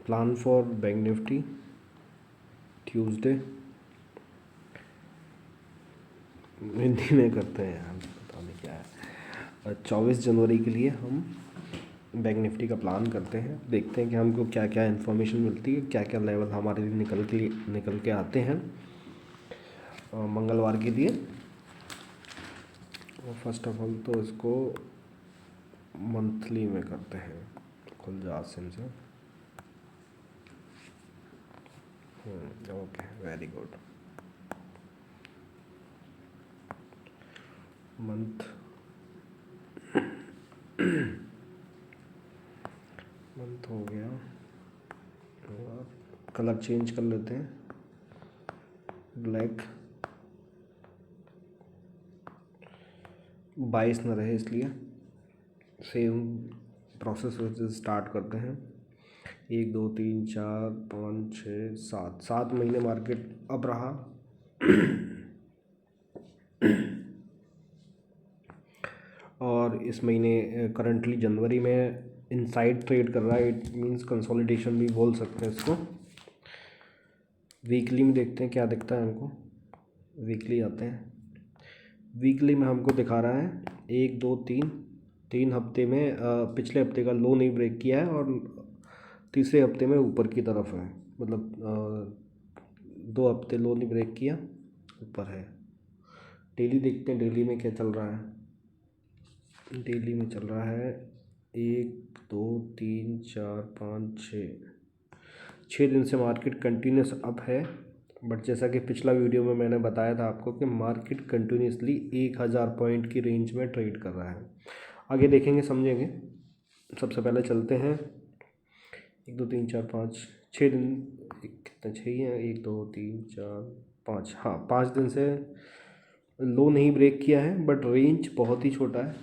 Plan for bank Nifty Tuesday, Hindi में करते हैं यार, पता नहीं क्या है। 24 जनवरी के लिए हम बैंक निफ्टी का प्लान करते हैं। देखते हैं कि हमको क्या क्या इन्फॉर्मेशन मिलती है, क्या क्या लेवल हमारे लिए निकल के आते हैं मंगलवार के लिए। फर्स्ट ऑफ ऑल तो इसको मंथली में करते हैं। खुल जा आसिम से। Okay, very good. Month month हो गया। कलर चेंज कर लेते हैं, ब्लैक 22 न रहे, इसलिए सेम प्रोसेस स्टार्ट करते हैं। 1 2 3 4 5 6 7 7 महीने मार्केट अप रहा। और इस महीने करंटली जनवरी में इनसाइड ट्रेड कर रहा है। इट मींस कंसोलिडेशन भी बोल सकते हैं इसको। वीकली में देखते हैं क्या दिखता है हमको। वीकली आते हैं। वीकली में हमको दिखा रहा है 1 2 3 हफ्ते में पिछले हफ्ते का लो नहीं ब्रेक किया है और तीसरे हफ्ते में ऊपर की तरफ है। मतलब 2 हफ्ते लो नहीं ब्रेक किया, ऊपर है। डेली देखते हैं डेली में क्या चल रहा है। डेली में चल रहा है 1 2 3 4 5 6 दिन से मार्केट कंटिन्यूस अप है। बट जैसा कि पिछला वीडियो में मैंने बताया था आपको कि मार्केट कंटिन्यूसली 1000 पॉइंट की रेंज में ट्रेड कर रहा है। आगे देखेंगे, समझेंगे। सबसे पहले चलते हैं 1 2 3 4 5 6 दिन। कितने 6 ही हैं? 1 2 3 4 5, हाँ 5 दिन से लो नहीं ब्रेक किया है, बट रेंज बहुत ही छोटा है।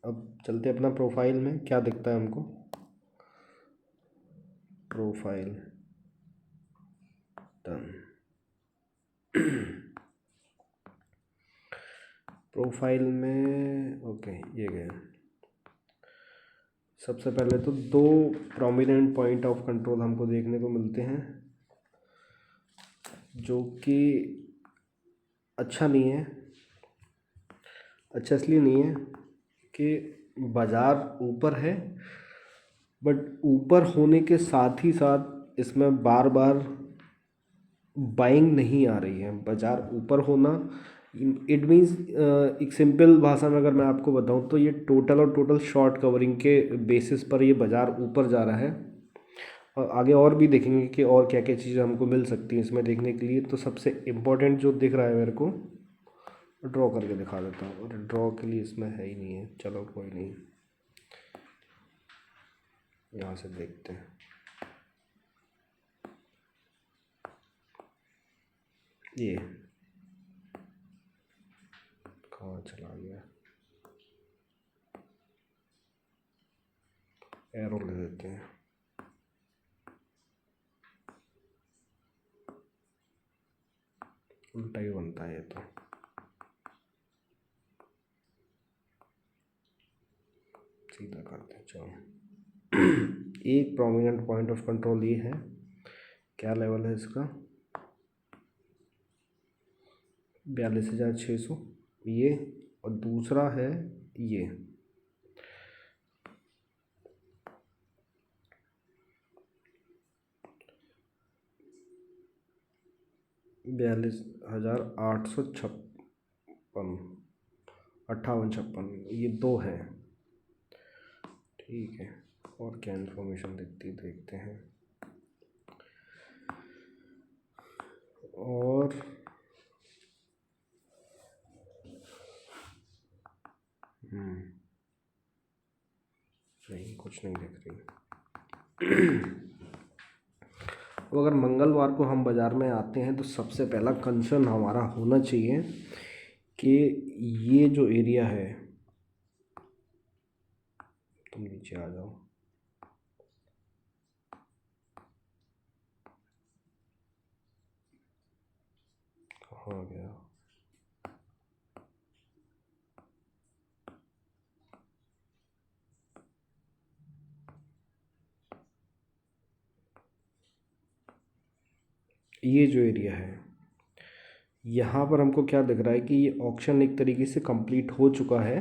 अब चलते हैं अपना प्रोफाइल में क्या दिखता है हमको। Profile done. प्रोफाइल में ओके, ये गए। सबसे पहले तो 2 प्रोमिनेंट पॉइंट ऑफ कंट्रोल हमको देखने को मिलते हैं, जो कि अच्छा नहीं है। अच्छा इसलिए नहीं है कि बाज़ार ऊपर है, बट ऊपर होने के साथ ही साथ इसमें बार बार बाइंग नहीं आ रही है। बाज़ार ऊपर होना इट मीन्स, एक सिंपल भाषा में अगर मैं आपको बताऊं तो ये टोटल शॉर्ट कवरिंग के बेसिस पर ये बाज़ार ऊपर जा रहा है। और आगे और भी देखेंगे कि और क्या क्या चीज़ें हमको मिल सकती हैं इसमें देखने के लिए। तो सबसे इम्पोर्टेंट जो दिख रहा है मेरे को, ड्रॉ करके दिखा देता हूँ। और ड्रॉ के लिए इसमें है ही नहीं है, चलो कोई नहीं, यहाँ से देखते हैं। ये कहाँ चला गया, एरो ले देते हैं। उल्टा ही बनता है ये तो। सीधा करते हैं, चलो। एक प्रोमिनेंट पॉइंट ऑफ कंट्रोल ये है, क्या लेवल है इसका, 42,600 ये। और दूसरा है ये 42,856, 5856, ये 2 हैं। ठीक है, और क्या इन्फॉर्मेशन देखते हैं। और नहीं, कुछ नहीं दिख रही। अब अगर मंगलवार को हम बाज़ार में आते हैं तो सबसे पहला कंसर्न हमारा होना चाहिए कि ये जो एरिया है, तुम नीचे आ जाओ, कहाँ गया, ये जो एरिया है, यहाँ पर हमको क्या दिख रहा है कि ये ऑक्शन एक तरीके से कंप्लीट हो चुका है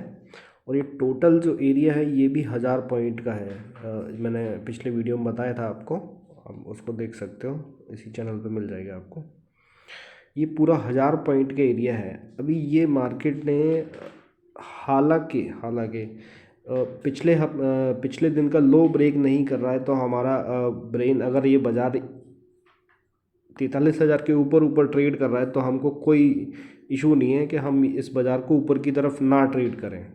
और ये टोटल जो एरिया है ये भी 1000 पॉइंट का है। मैंने पिछले वीडियो में बताया था आपको, आप उसको देख सकते हो, इसी चैनल पे मिल जाएगा आपको। ये पूरा 1000 पॉइंट का एरिया है। अभी ये मार्केट ने हालांकि हालांकि पिछले दिन का लो ब्रेक नहीं कर रहा है, तो हमारा ब्रेन अगर ये बाज़ार 43,000 के ऊपर ऊपर ट्रेड कर रहा है तो हमको कोई इशू नहीं है कि हम इस बाज़ार को ऊपर की तरफ ना ट्रेड करें।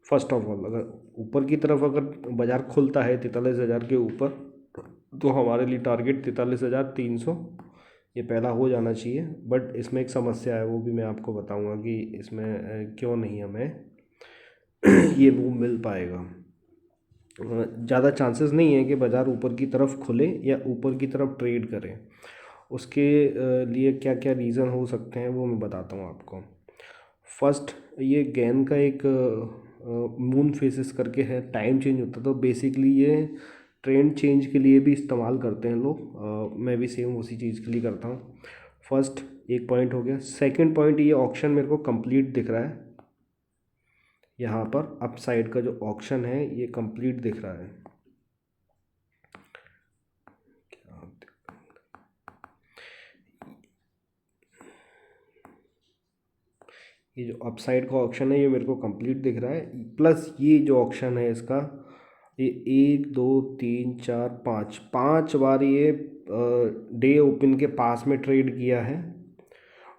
फर्स्ट ऑफ ऑल, अगर ऊपर की तरफ अगर बाज़ार खुलता है 43,000 के ऊपर, तो हमारे लिए टारगेट 43,300 ये पहला हो जाना चाहिए। बट इसमें एक समस्या है, वो भी मैं आपको बताऊंगा कि इसमें क्यों नहीं हमें ये मूव मिल पाएगा। ज़्यादा चांसेस नहीं है कि बाज़ार ऊपर की तरफ खुले या ऊपर की तरफ ट्रेड करें। उसके लिए क्या क्या रीज़न हो सकते हैं वो मैं बताता हूँ आपको। फर्स्ट, ये गैन का एक मून फेसेस करके है, टाइम चेंज होता है, तो बेसिकली ये ट्रेंड चेंज के लिए भी इस्तेमाल करते हैं लोग। मैं भी सेम उसी चीज़ के लिए करता हूँ। फर्स्ट एक पॉइंट हो गया। सेकंड पॉइंट, ये ऑक्शन मेरे को कंप्लीट दिख रहा है। यहाँ पर अप साइड का जो ऑक्शन है ये कंप्लीट दिख रहा है। ये जो अपसाइड का ऑप्शन है ये मेरे को कंप्लीट दिख रहा है। प्लस ये जो ऑप्शन है इसका, ये 1 2 3 4 5 पाँच बार ये डे ओपन के पास में ट्रेड किया है।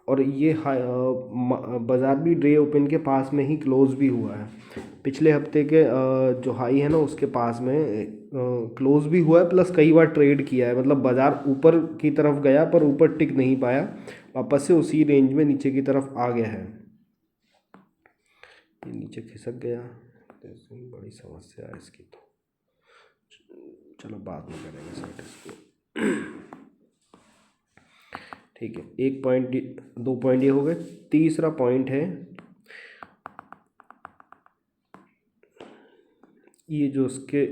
और ये बाज़ार भी डे ओपन के पास में ही क्लोज भी हुआ है। पिछले हफ्ते के जो हाई है ना उसके पास में क्लोज भी हुआ है, प्लस कई बार ट्रेड किया है। मतलब बाज़ार ऊपर की तरफ गया पर ऊपर टिक नहीं पाया, वापस से उसी रेंज में नीचे की तरफ आ गया है। ये नीचे खिसक गया, तो बड़ी समस्या है इसकी। तो चलो बाद में करेंगे सेट इसको। ठीक है, एक पॉइंट, 2 पॉइंट ये हो गए। तीसरा पॉइंट है ये जो उसके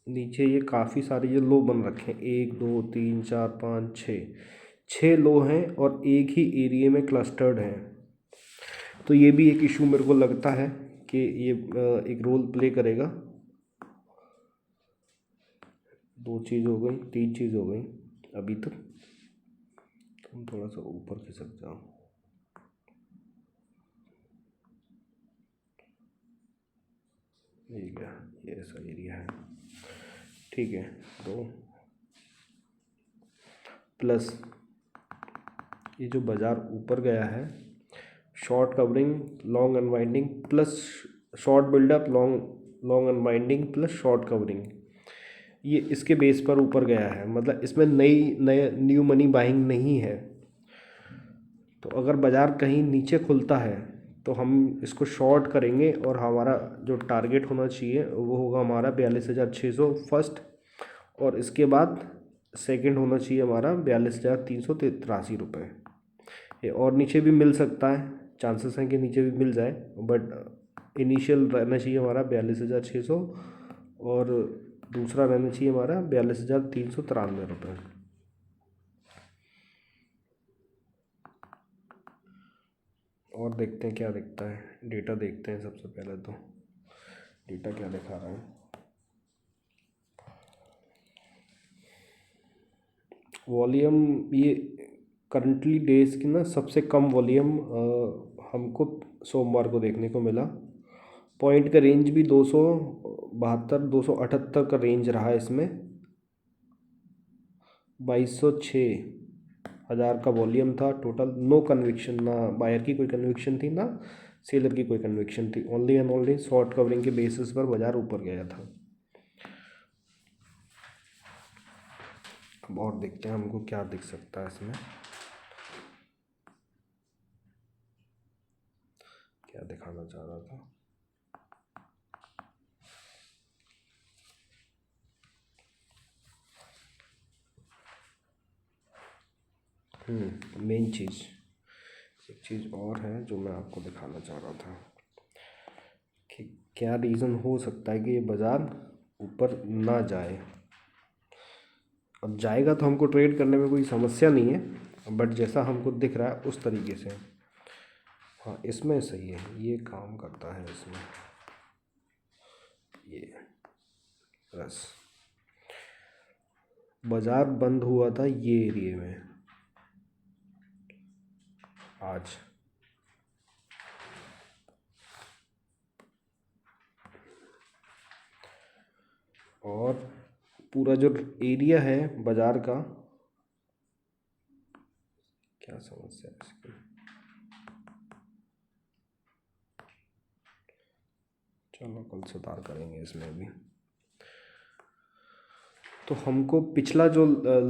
नीचे ये काफ़ी सारे ये लो बन रखे हैं, 1 2 3 4 5 6 6 लो हैं और एक ही एरिया में क्लस्टर्ड हैं। तो ये भी एक इशू मेरे को लगता है कि ये एक रोल प्ले करेगा। 2 चीज़ हो गई, 3 चीज़ हो गई अभी तक। तुम थोड़ा सा ऊपर खिसक जाओ। ये क्या, ये ऐसा एरिया है, ठीक है। तो प्लस ये जो बाज़ार ऊपर गया है, short covering, long unwinding plus short buildup, long long unwinding plus short covering, ये इसके बेस पर ऊपर गया है। मतलब इसमें नए न्यू मनी बाइंग नहीं है। तो अगर बाज़ार कहीं नीचे खुलता है तो हम इसको शॉर्ट करेंगे और हमारा जो टारगेट होना चाहिए वो होगा हमारा 42,600 फर्स्ट, और इसके बाद सेकंड होना चाहिए हमारा 42,383 रुपये। ये और नीचे भी मिल सकता है, चांसेस हैं कि नीचे भी मिल जाए, बट इनिशियल रहना चाहिए हमारा 42,600 और दूसरा रहना चाहिए हमारा 42,393 रुपये। और देखते हैं क्या दिखता है, डेटा देखते हैं सबसे पहले। तो डेटा क्या दिखा रहा है, वॉल्यूम, ये करंटली डेज की ना सबसे कम वॉल्यूम हमको सोमवार को देखने को मिला। पॉइंट का रेंज भी 272 278 का रेंज रहा इसमें। 2206 हज़ार का वॉल्यूम था टोटल। नो कन्विक्शन, ना बायर की कोई कन्विक्शन थी ना सेलर की कोई कन्विक्शन थी। Only and only short covering के बेसिस पर बाज़ार ऊपर गया था। अब और देखते हैं हमको क्या दिख सकता है इसमें, क्या दिखाना चाह रहा था। मेन चीज़, एक चीज़ और है जो मैं आपको दिखाना चाह रहा था कि क्या रीज़न हो सकता है कि ये बाज़ार ऊपर ना जाए। अब जाएगा तो हमको ट्रेड करने में कोई समस्या नहीं है, बट जैसा हमको दिख रहा है उस तरीके से। हाँ, इसमें सही है, ये काम करता है इसमें, ये बस। बाज़ार बंद हुआ था ये एरिया में आज, और पूरा जो एरिया है बाज़ार का, क्या समस्या है इसकी, चलो कल सुधार करेंगे इसमें भी। तो हमको पिछला जो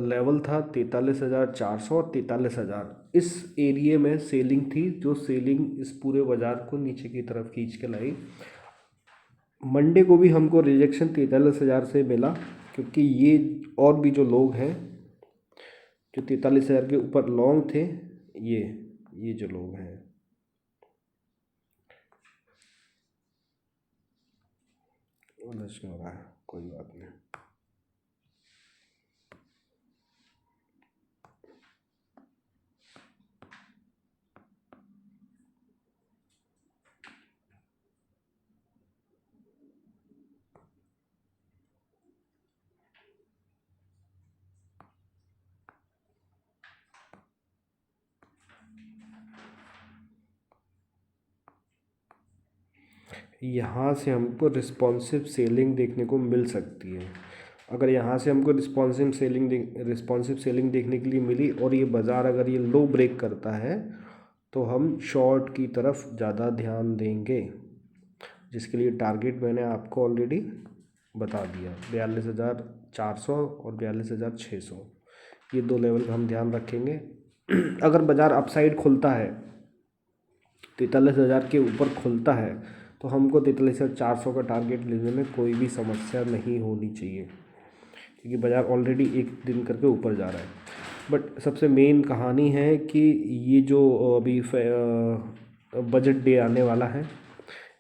लेवल था 43,400 और 43,000, इस एरिया में सेलिंग थी, जो सेलिंग इस पूरे बाज़ार को नीचे की तरफ खींच के लाई। मंडे को भी हमको रिजेक्शन 43,000 से मिला, क्योंकि ये और भी जो लोग हैं जो 43,000 के ऊपर लॉन्ग थे, ये जो लोग हैं, उलझ क्यों रहा है, कोई बात नहीं। यहाँ से हमको रिस्पॉन्सिव सेलिंग देखने को मिल सकती है। अगर यहाँ से हमको रिस्पॉन्सिव सेलिंग देखने के लिए मिली और ये बाज़ार अगर ये लो ब्रेक करता है तो हम शॉर्ट की तरफ ज़्यादा ध्यान देंगे, जिसके लिए टारगेट मैंने आपको ऑलरेडी बता दिया, 42,400 और 42,600, ये दो लेवल का हम ध्यान रखेंगे। अगर बाज़ार अपसाइड खुलता है, 43,000 के ऊपर खुलता है, तो हमको 43,400 का टारगेट लेने में कोई भी समस्या नहीं होनी चाहिए, क्योंकि बाज़ार ऑलरेडी एक दिन करके ऊपर जा रहा है। बट सबसे मेन कहानी है कि ये जो अभी बजट डे आने वाला है,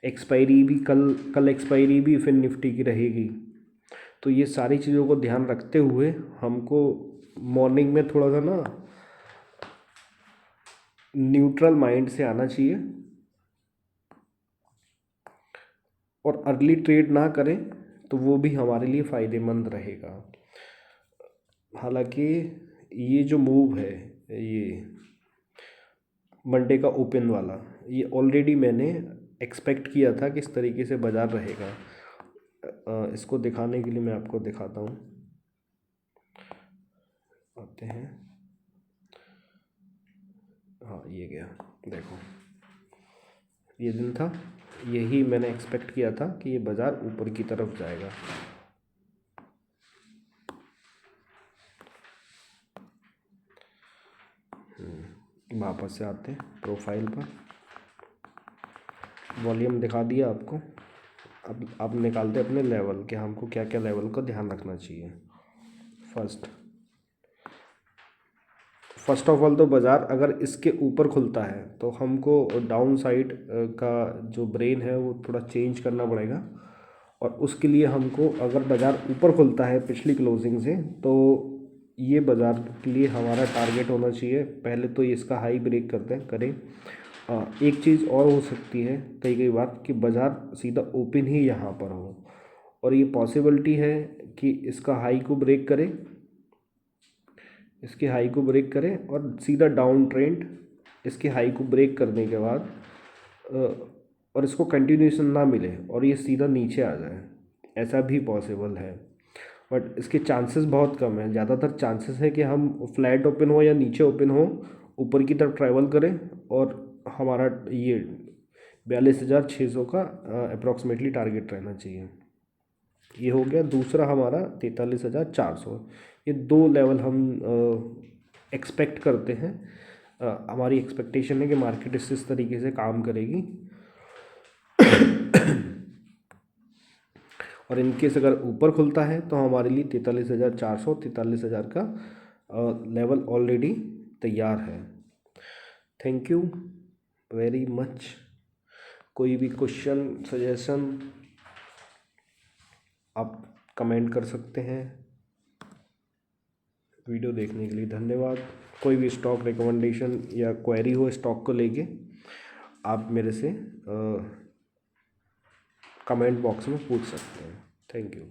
एक्सपायरी भी कल एक्सपायरी भी फिर निफ्टी की रहेगी, तो ये सारी चीज़ों को ध्यान रखते हुए हमको मॉर्निंग में थोड़ा सा ना न्यूट्रल माइंड से आना चाहिए, और अर्ली ट्रेड ना करें तो वो भी हमारे लिए फ़ायदेमंद रहेगा। हालांकि ये जो मूव है, ये मंडे का ओपन वाला, ये ऑलरेडी मैंने एक्सपेक्ट किया था कि इस तरीके से बाज़ार रहेगा। इसको दिखाने के लिए मैं आपको दिखाता हूँ, आते हैं। हाँ, ये गया, देखो ये दिन था, यही मैंने एक्सपेक्ट किया था कि ये बाज़ार ऊपर की तरफ जाएगा। वापस से आते हैं प्रोफाइल पर, वॉल्यूम दिखा दिया आपको। अब आप निकालते अपने लेवल के, हमको क्या क्या लेवल का ध्यान रखना चाहिए। फर्स्ट ऑफ ऑल तो बाज़ार अगर इसके ऊपर खुलता है तो हमको डाउन साइड का जो ब्रेन है वो थोड़ा चेंज करना पड़ेगा, और उसके लिए हमको, अगर बाज़ार ऊपर खुलता है पिछली क्लोजिंग से, तो ये बाज़ार के लिए हमारा टारगेट होना चाहिए पहले तो ये इसका हाई ब्रेक करें। एक चीज़ और हो सकती है कई कई बार कि बाज़ार सीधा ओपन ही यहाँ पर हो, और ये पॉसिबिलिटी है कि इसका हाई को ब्रेक करे, इसके हाई को ब्रेक करें और सीधा डाउन ट्रेंड इसके हाई को ब्रेक करने के बाद और इसको कंटिन्यूएशन ना मिले और ये सीधा नीचे आ जाए, ऐसा भी पॉसिबल है। बट इसके चांसेस बहुत कम है, ज़्यादातर चांसेस है कि हम फ्लैट ओपन हो या नीचे ओपन हो, ऊपर की तरफ ट्रैवल करें और हमारा ये 42,600 का अप्रॉक्सीमेटली टारगेट रहना चाहिए। ये हो गया। दूसरा हमारा 43,400, ये दो लेवल हम एक्सपेक्ट करते हैं। हमारी एक्सपेक्टेशन है कि मार्केट इस तरीके से काम करेगी, और इनकेस अगर ऊपर खुलता है तो हमारे लिए 43,400 43,000 का लेवल ऑलरेडी तैयार है। Thank you very much. कोई भी क्वेश्चन सजेशन आप कमेंट कर सकते हैं। वीडियो देखने के लिए धन्यवाद। कोई भी स्टॉक रिकमेंडेशन या क्वेरी हो स्टॉक को लेके आप मेरे से कमेंट बॉक्स में पूछ सकते हैं। Thank you.